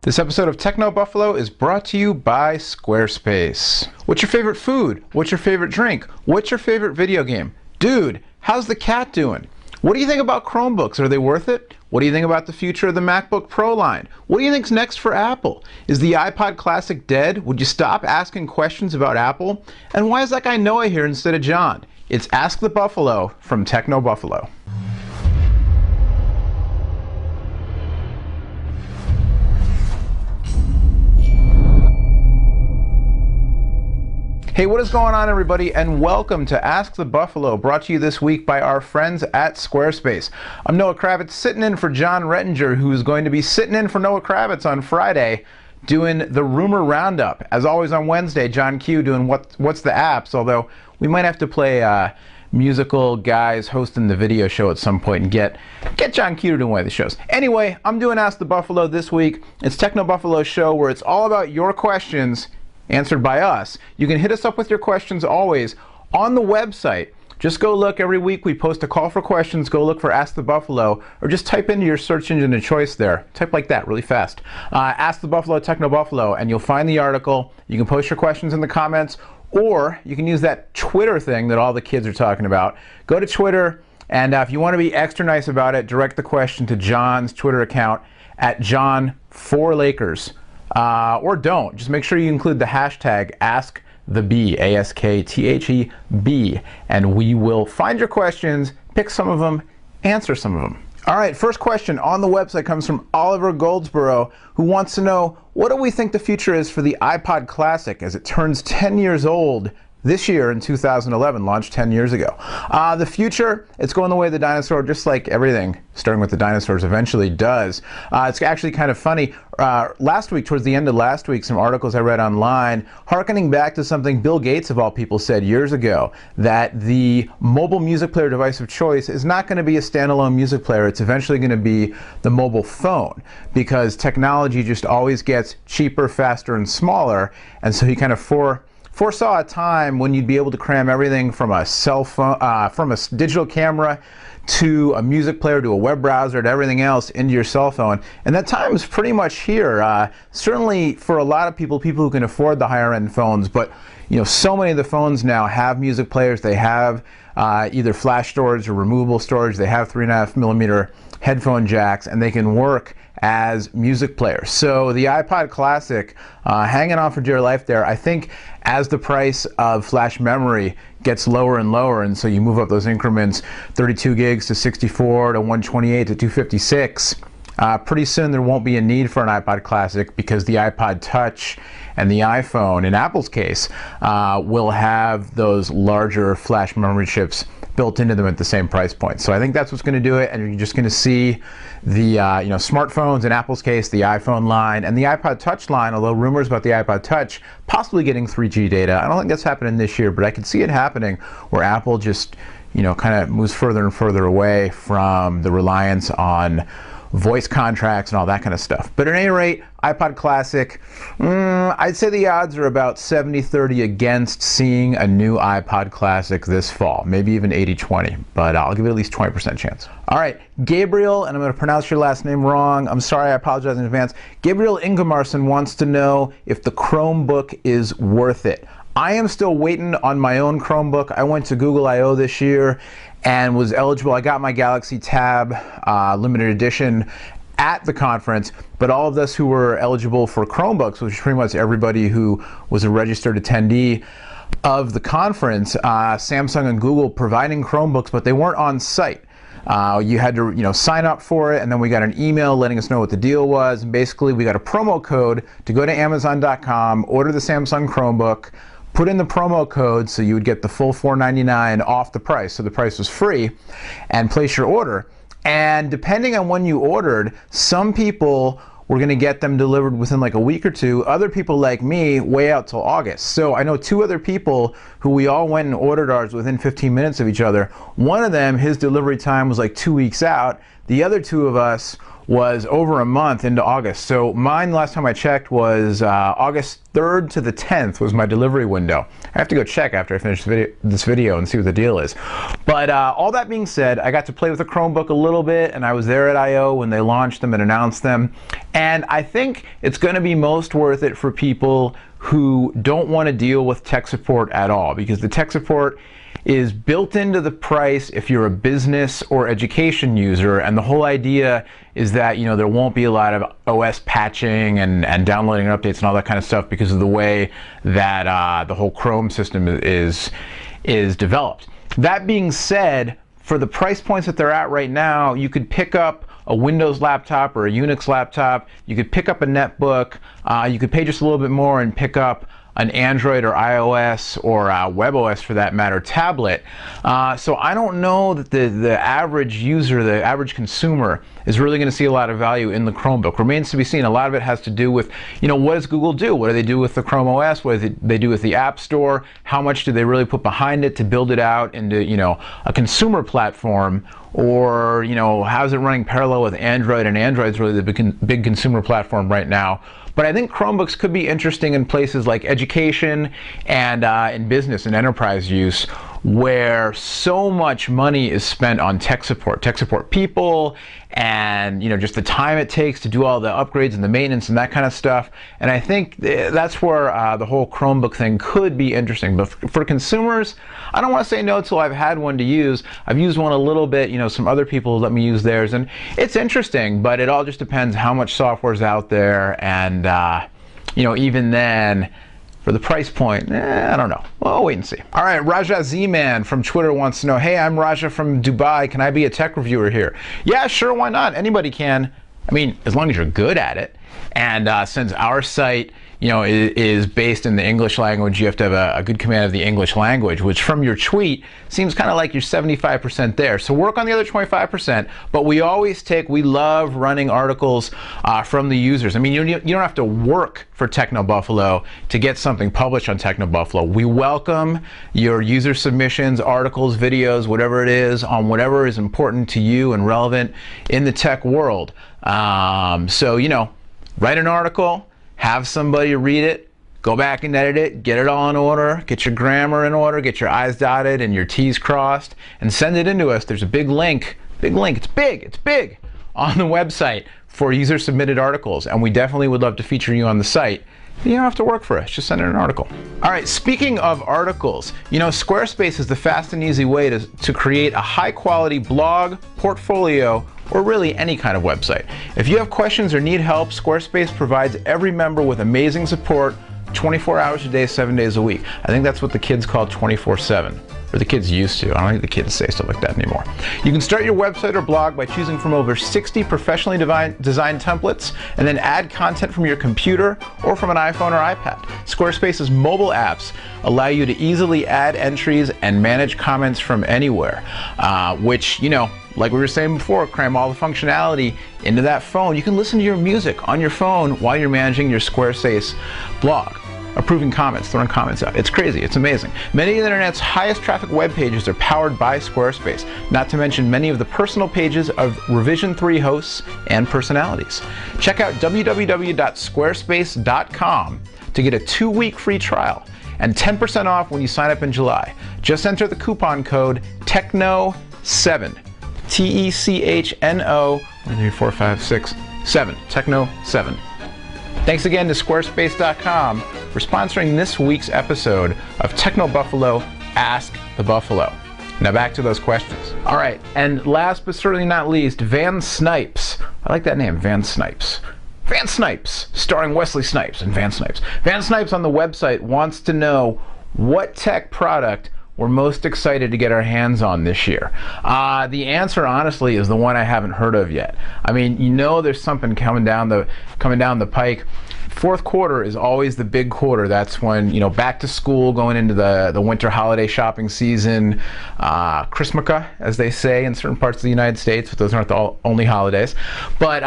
This episode of Techno Buffalo is brought to you by Squarespace. What's your favorite food? What's your favorite drink? What's your favorite video game? Dude, how's the cat doing? What do you think about Chromebooks? Are they worth it? What do you think about the future of the MacBook Pro line? What do you think's next for Apple? Is the iPod Classic dead? Would you stop asking questions about Apple? And why is that guy Noah here instead of John? It's Ask the Buffalo from Techno Buffalo. Hey, what is going on, everybody, and welcome to Ask the Buffalo, brought to you this week by our friends at Squarespace. I'm Noah Kravitz, sitting in for John Rettinger, who's going to be sitting in for Noah Kravitz on Friday, doing the Rumor Roundup. As always on Wednesday, John Q doing What's the Apps, although we might have to play musical guys hosting the video show at some point and get John Q to do one of the shows. Anyway, I'm doing Ask the Buffalo this week. It's Techno Buffalo's show where it's all about your questions answered by us. You can hit us up with your questions always on the website. Just go look. Every week we post a call for questions. Go look for Ask the Buffalo, or just type into your search engine of choice there. Type like that really fast. Ask the Buffalo, Techno Buffalo, and you'll find the article. You can post your questions in the comments, or you can use that Twitter thing that all the kids are talking about. Go to Twitter, and if you want to be extra nice about it, direct the question to John's Twitter account at John4Lakers. Or don't. Just make sure you include the hashtag AskTheB, A-S-K-T-H-E-B, and we will find your questions, pick some of them, answer some of them. All right, first question on the website comes from Oliver Goldsboro, who wants to know, what do we think the future is for the iPod Classic as it turns 10 years old this year in 2011, launched 10 years ago? The future, it's going the way of the dinosaur, just like everything, starting with the dinosaurs, eventually does. It's actually kind of funny. Last week, towards the end of last week, some articles I read online, hearkening back to something Bill Gates, of all people, said years ago, that the mobile music player device of choice is not going to be a standalone music player. It's eventually going to be the mobile phone, because technology just always gets cheaper, faster, and smaller. And so he kind of foresaw a time when you'd be able to cram everything from a cell phone, from a digital camera to a music player to a web browser to everything else into your cell phone. And that time is pretty much here. Certainly for a lot of people who can afford the higher end phones, but you know, so many of the phones now have music players. They have either flash storage or removable storage. They have 3.5mm headphone jacks, and they can work as music players. So the iPod Classic, hanging on for dear life there. I think as the price of flash memory gets lower and lower, and so you move up those increments, 32 gigs to 64 to 128 to 256, pretty soon there won't be a need for an iPod Classic, because the iPod Touch and the iPhone, in Apple's case, will have those larger flash memory chips built into them at the same price point. So I think that's what's going to do it, and you're just going to see the smartphones, in Apple's case, the iPhone line and the iPod Touch line, although rumors about the iPod Touch possibly getting 3G data. I don't think that's happening this year, but I could see it happening where Apple just, kind of moves further and further away from the reliance on voice contracts and all that kind of stuff. But at any rate, iPod Classic, I'd say the odds are about 70-30 against seeing a new iPod Classic this fall, maybe even 80-20, but I'll give it at least 20% chance. All right, Gabriel, and I'm going to pronounce your last name wrong. I'm sorry, I apologize in advance. Gabriel Ingemarson wants to know if the Chromebook is worth it. I am still waiting on my own Chromebook. I went to Google I/O this year and was eligible. I got my Galaxy Tab limited edition at the conference, but all of us who were eligible for Chromebooks, which is pretty much everybody who was a registered attendee of the conference, Samsung and Google providing Chromebooks, but they weren't on site. You had to sign up for it, and then we got an email letting us know what the deal was. And basically, we got a promo code to go to Amazon.com, order the Samsung Chromebook, put in the promo code so you would get the full $499 off the price, so the price was free, and place your order. And depending on when you ordered, some people were going to get them delivered within like a week or two. Other people like me, way out till August. So I know two other people who we all went and ordered ours within 15 minutes of each other. One of them, his delivery time was like 2 weeks out. The other two of us was over a month into August. So mine, last time I checked, was August 3rd to the 10th was my delivery window. I have to go check after I finish this video and see what the deal is. But all that being said, I got to play with the Chromebook a little bit, and I was there at I/O when they launched them and announced them. And I think it's going to be most worth it for people who don't want to deal with tech support at all, because the tech support is built into the price if you're a business or education user, and the whole idea is that, you know, there won't be a lot of OS patching and downloading updates and all that kind of stuff because of the way that the whole Chrome system is developed. That being said, for the price points that they're at right now, you could pick up a Windows laptop or a Unix laptop, you could pick up a netbook, you could pay just a little bit more and pick up an Android or iOS or WebOS for that matter tablet. So I don't know that the average user, the average consumer, is really going to see a lot of value in the Chromebook. Remains to be seen. A lot of it has to do with, you know, what does Google do? What do they do with the Chrome OS? What do they do with the App Store? How much do they really put behind it to build it out into, you know, a consumer platform? Or, you know, how's it running parallel with Android? And Android's really the big consumer platform right now. But I think Chromebooks could be interesting in places like education and in business and enterprise use, where so much money is spent on tech support people, and, you know, just the time it takes to do all the upgrades and the maintenance and that kind of stuff. And I think that's where the whole Chromebook thing could be interesting. But for consumers, I don't want to say no till I've had one to use. I've used one a little bit, you know, some other people let me use theirs, and it's interesting, but it all just depends how much software is out there, and you know, even then, for the price point, I don't know. Well, I'll wait and see. All right, Raja Z-Man from Twitter wants to know, hey, I'm Raja from Dubai. Can I be a tech reviewer here? Yeah, sure, why not? Anybody can. I mean, as long as you're good at it. And since our site, you know, is based in the English language, you have to have a good command of the English language, which from your tweet seems kind of like you're 75% there. So work on the other 25%, but we love running articles from the users. I mean, you don't have to work for Techno Buffalo to get something published on Techno Buffalo. We welcome your user submissions, articles, videos, whatever it is, on whatever is important to you and relevant in the tech world. So, you know, write an article, have somebody read it, go back and edit it, get it all in order, get your grammar in order, get your I's dotted and your T's crossed, and send it into us. There's a big link, it's big, on the website for user submitted articles, and we definitely would love to feature you on the site. You don't have to work for us, just send in an article. All right, speaking of articles, you know, Squarespace is the fast and easy way to create a high quality blog, portfolio, or really any kind of website. If you have questions or need help, Squarespace provides every member with amazing support 24 hours a day, 7 days a week. I think that's what the kids call 24/7. Or the kids used to. I don't think the kids say stuff like that anymore. You can start your website or blog by choosing from over 60 professionally designed templates, and then add content from your computer or from an iPhone or iPad. Squarespace's mobile apps allow you to easily add entries and manage comments from anywhere, which, you know, like we were saying before, cram all the functionality into that phone. You can listen to your music on your phone while you're managing your Squarespace blog. Approving comments, throwing comments out. It's crazy, it's amazing. Many of the internet's highest traffic web pages are powered by Squarespace, not to mention many of the personal pages of Revision 3 hosts and personalities. Check out www.squarespace.com to get a 2-week free trial and 10% off when you sign up in July. Just enter the coupon code TECHNO7. TECHNO 1, 2, 3, 4, 5, 6, 7. TECHNO7. Thanks again to Squarespace.com for sponsoring this week's episode of Techno Buffalo Ask the Buffalo. Now back to those questions. All right, and last but certainly not least, Van Snipes. I like that name, Van Snipes. Van Snipes, starring Wesley Snipes and Van Snipes. Van Snipes on the website wants to know what tech product we're most excited to get our hands on this year. The answer, honestly, is the one I haven't heard of yet. I mean, you know, there's something coming down the pike. Fourth quarter is always the big quarter. That's when, you know, back to school, going into the winter holiday shopping season, Christmaka, as they say in certain parts of the United States, but those aren't the only holidays. But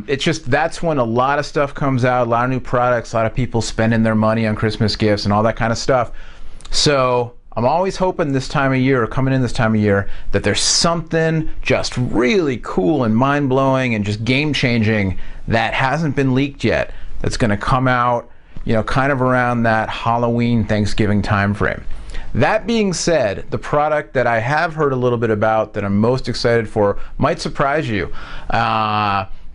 it's just, that's when a lot of stuff comes out, a lot of new products, a lot of people spending their money on Christmas gifts and all that kind of stuff. So I'm always hoping this time of year, or coming in this time of year, that there's something just really cool and mind-blowing and just game-changing that hasn't been leaked yet, that's going to come out, you know, kind of around that Halloween, Thanksgiving time frame. That being said, the product that I have heard a little bit about that I'm most excited for might surprise you.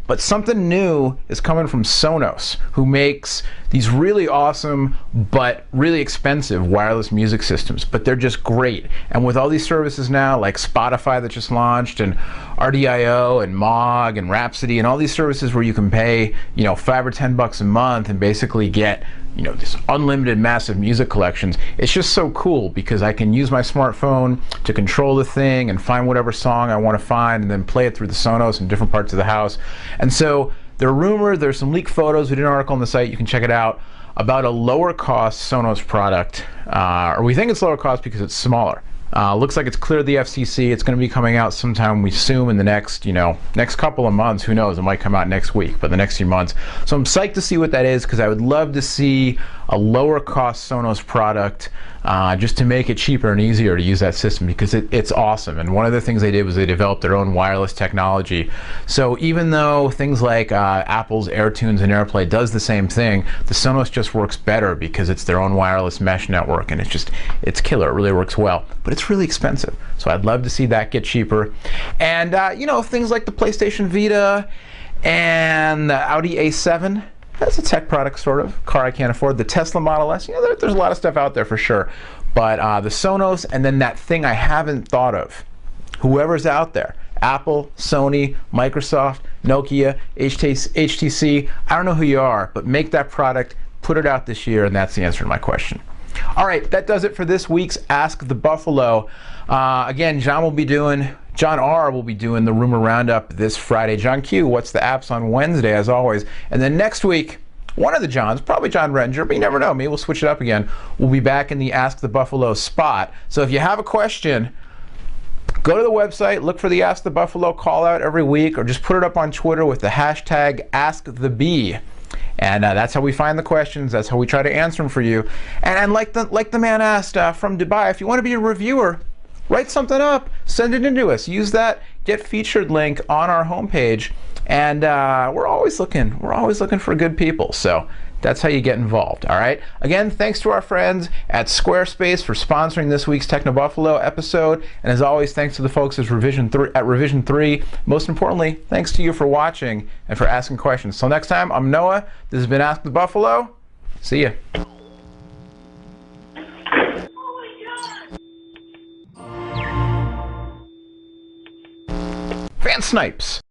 But something new is coming from Sonos, who makes these really awesome but really expensive wireless music systems, but they're just great. And with all these services now, like Spotify that just launched, and RDIO and Mog and Rhapsody, and all these services where you can pay, you know, $5 or $10 a month and basically get, you know, this unlimited massive music collections. It's just so cool because I can use my smartphone to control the thing and find whatever song I want to find and then play it through the Sonos in different parts of the house. And so there are rumored, there's some leaked photos, we did an article on the site, you can check it out, about a lower cost Sonos product, or we think it's lower cost because it's smaller. Looks like it's cleared the FCC. It's going to be coming out sometime, we assume, in the next, you know, next couple of months. Who knows? It might come out next week, but the next few months. So I'm psyched to see what that is, because I would love to see a lower cost Sonos product, just to make it cheaper and easier to use that system, because it's awesome. And one of the things they did was they developed their own wireless technology. So even though things like Apple's AirTunes and AirPlay does the same thing, the Sonos just works better because it's their own wireless mesh network, and it's killer. It really works well, but it's really expensive. So I'd love to see that get cheaper. And you know, things like the PlayStation Vita and the Audi A7, that's a tech product, sort of. Car I can't afford. The Tesla Model S, you know, there's a lot of stuff out there for sure. But the Sonos, and then that thing I haven't thought of, whoever's out there, Apple, Sony, Microsoft, Nokia, HTC, I don't know who you are, but make that product, put it out this year, and that's the answer to my question. All right, that does it for this week's Ask the Buffalo. Again, John R. will be doing the Rumor Roundup this Friday. John Q, What's the Apps on Wednesday, as always. And then next week, one of the Johns, probably John Rettinger, but you never know, maybe we'll switch it up again. We'll be back in the Ask the Buffalo spot. So if you have a question, go to the website, look for the Ask the Buffalo call out every week, or just put it up on Twitter with the hashtag AskTheBee. And that's how we find the questions. That's how we try to answer them for you. And like the man asked from Dubai, if you want to be a reviewer, write something up, send it into us. Use that Get Featured link on our homepage. And we're always looking for good people. So that's how you get involved. All right. Again, thanks to our friends at Squarespace for sponsoring this week's Techno Buffalo episode. And as always, thanks to the folks at Revision 3. Most importantly, thanks to you for watching and for asking questions. Till next time, I'm Noah. This has been Ask the Buffalo. See ya. Fan Snipes.